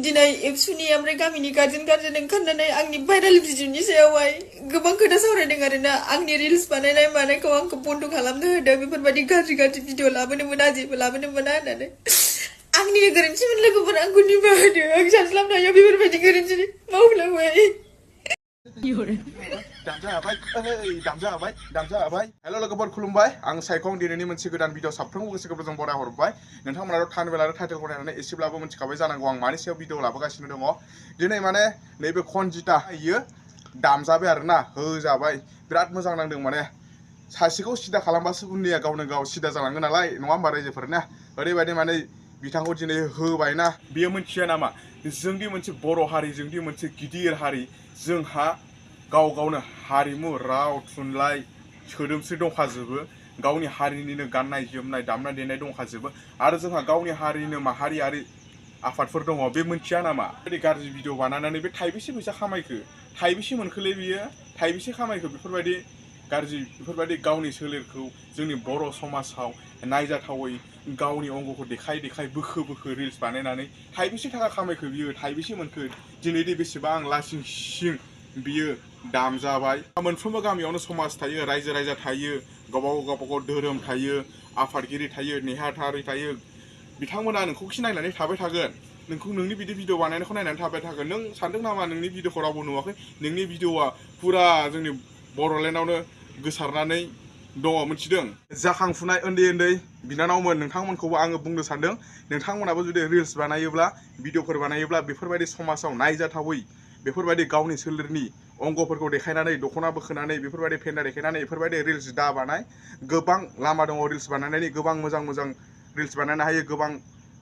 दिनै एबसुनि ओमफ्राय गामिनि गार्जेन ओंखारनानै आंनि भाइरेल भिडिअनि सायावहाय गोबां खोथा सावरायदों आरोना आंनि रिल्स बानायनाय मानायखौ आंखौ बन्द खालामनो होदों बेफोरबायदि गाज्रि भिडिअ लाबोनो मोना जेबो लाबोनो मोना होननानै आंनि गोरोन्थिमोन लोगोफोर आंखौ निमाहा होदो आं सानस्लाबनो हाया बेफोरबायदि गोरोन्थि मावफ्लांबाय हेलो लोगोफोर खुलुमबाय आं सायखं दिनैनि मोनसे गोदान भिडिअ साफ्रोमबो गोसो गोरबोजों बराय हरबाय नोंथांमोनाथ' थाम्बनेल आरो टाइटेलखौ नायनानै एसेब्लाबो मिथिखाबाय जानांगौ आं मानि सायाव भिडिअ लाबोगासिनो दङ दिनै माने नैबे खनजिता इयो दामजाबाय आरोना होजाबाय बिराद मोजां नांदों माने सासेखौ सिदा खालामबासो उननिया गावनो गाव सिदा जालाङो नालाय नङा होमबा रायजोफोरना ओरैबायदि माने बिथांखौ दिनै होबायना बियो मिथिया नामा जोंदि मोनसे बर' हारि जोंदि मोनसे गिदिर हारि जोंहा गाव गावनो हारिमु राव थुनलाइ सोदोमस्रि दंखाजोबो गावनि हारिनिनो गाननाय जोमनाय दामनाय देनाय दंखाजोबो आरो जोंहा गावनि हारिनो माहारियारि आफादफोर दङ बे मोनथिया नामा बे गाज्रि भिडिअ बानायनानै बे थाइबेसे फैसा खामायखो थाइबेसे मोनखोलै बियो थाइबेसे खामायखो बेफोरबायदि गाज्रि बेफोरबायदि गावनि सोलेरखौ जोंनि बर' समाजाव नायजाथावै गावनि अंगखौ देखाय बोखो रिल्स बानायनानै थाइबेसे थाखा खामायखो बियो थाइबेसे मोनखो दिनै दे बेसेबां लासिं सिं बियो दामजाबाय मोनफ्रोमबो गामियावनो समाज थायो रायजो राजा थायो गावबागाव धोरोम थायो आफादगिरि थायो नेहाथारि थायो बिथांमोना नोंखौ सिनायनानै थाबाय थागोन नोंखौ नोंनि बिदि भिडिअ बानायनायखौ नायनानै थाबाय थागोन नों सानदों नामा नोंनि भिडिअखौ रावबो नुवाखै नोंनि भिडिअआ पुरा जोंनि बर'लेण्डआवनो गोसारनानै दङ मिथिदों जाखांफुनाय उन्दै बिनानावमोन नोंथांमोनखौबो आङो बुंनो सानदों नोंथांमोनाबो जुदि रिल्स बानायोब्ला भिडिअफोर बानायोब्ला बेफोरबायदि समाजाव नायजाथावै बेफोरबायदि गावनि सोलेरनि अंगफोरखौ देखायनानै दख'ना बोखोनानै बेफोरबायदि फेन्दा देखायनानै बेफोरबायदि रिल्स दा बानाय गोबां लामा दङ रिल्स बानायनायनि गोबां मोजां रिल्स बानायनो हायो गोबां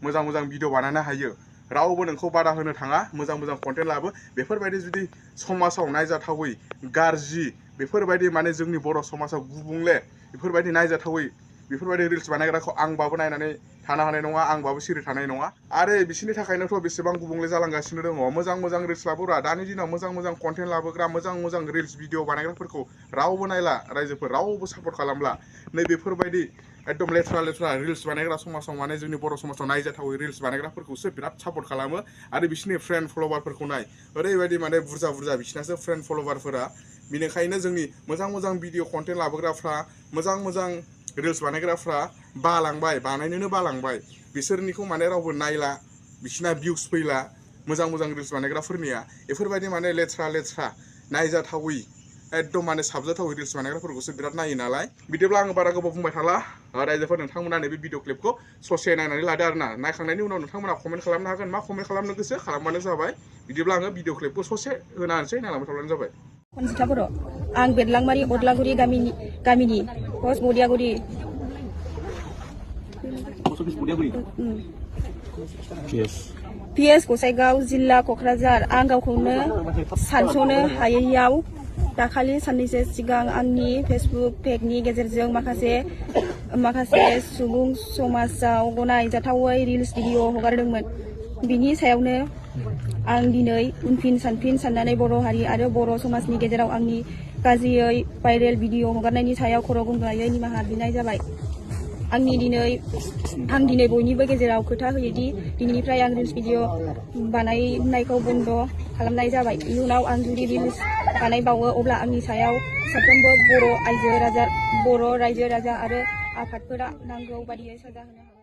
मोजां भिडिअ बानायनो हायो रावबो नोंखौ बादा होनो थाङा मोजां कन्टेन्ट लाबो बेफोरबायदि जुदि समाजाव नायजाथावै गाज्रि बेफोरबायदि माने जोंनि बर' समाजाव गुबुंले बेफोरबायदि नायजाथावै बेफोरबायदि रिल्स बानायग्राखौ आंबाबो नायनानै थानो हानाय नङा आंबाबो सिरि थानाय नङा आरो बिसोरनि थाखायनोथ' बेसेबां गुबुंले जालांगासिनो दङ मोजां रिल्स लाबोग्रा दानि दिनाव मोजां कन्टेन्ट लाबोग्रा मोजां रिल्स भिडिअ बानायग्राफोरखौ रावबो नायला रायजोफोर रावबो सापर्ट खालामला नै बेफोरबायदि एकदम लेथ्रा रिल्स बानायग्रा समाजाव माने जोंनि बर' समाजाव नायजाथावै रिल्स बानायग्राफोरखौसो बिराद सापर्ट खालामो आरो बिसोरनि फ्रेन्ड फलोवारफोरखौ नाय ओरैबायदि माने बुरजा बिसोरनासो फ्रेन्ड फलोवारफोरा बेनिखायनो जोंनि मोजां भिडिअ कन्टेन्ट लाबोग्राफ्रा मोजां रिल्स बानायग्राफ्रा बानायनोनो बालांबाय बिसोरनिखौ माने रावबो नायला बिसोरना भिउस फैला मोजां रिल्स बानायग्राफोरनिया बेफोरबायदि माने लेथ्रा नायजाथावै एकदम माने साबजाथावै रिल्स बानायग्राफोरखौसो बिराद नायो नालाय बिदिब्ला आङो बारा गोबाव बुंबाय थाला रायजोफोर नोंथांमोना नैबे भिडिअ क्लिपखौ ससे नायनानै लादो आरोना नायखांनायनि उनाव नोंथांमोना कमेन्ट खालामनो हागोन मा कमेन्ट खालामनो गोसो खालामबानो जाबाय बिदिब्ला आङो भिडिअ क्लिपखौ ससे होना होनोसै नायलांबाय थाब्लानो जाबाय खनजिता बर' आं बेरलांमारि अदलागुरि गामिनि पस्ट बदियागुरि PS गसाइगाव जिल्ला क'क्राझार आं गावखौनो सानस'नो हायैयाव दाखालि साननैसो सिगां आंनि फेसबुक पेजनि गेजेरजों माखासे सुबुं समाजाव गनायजाथावै रिल्स भिडिअ हगारदोंमोन बिनि सायावनो आं दिनै उनफिन सानफिन साननानै बर' हारि आरो बर' समाजनि गेजेराव आंनि गाज्रियै भाइरेल भिडिअ हगारनायनि सायाव खर' गंग्लायै निमाहा बिनाय जाबाय आं दिनै बयनिबो गेजेराव खोथा होयोदि दिनैनिफ्राय आं रिल्स भिडिअ बानायनायखौ बन्द खालामनाय जाबाय इयुनाव आं जुदि रिल्स बानायबावो अब्ला आंनि सायाव साफ्रोमबो बर' रायजो राजा आरो आफादफोरा नांगौ बादियै साजा होनो हागोन।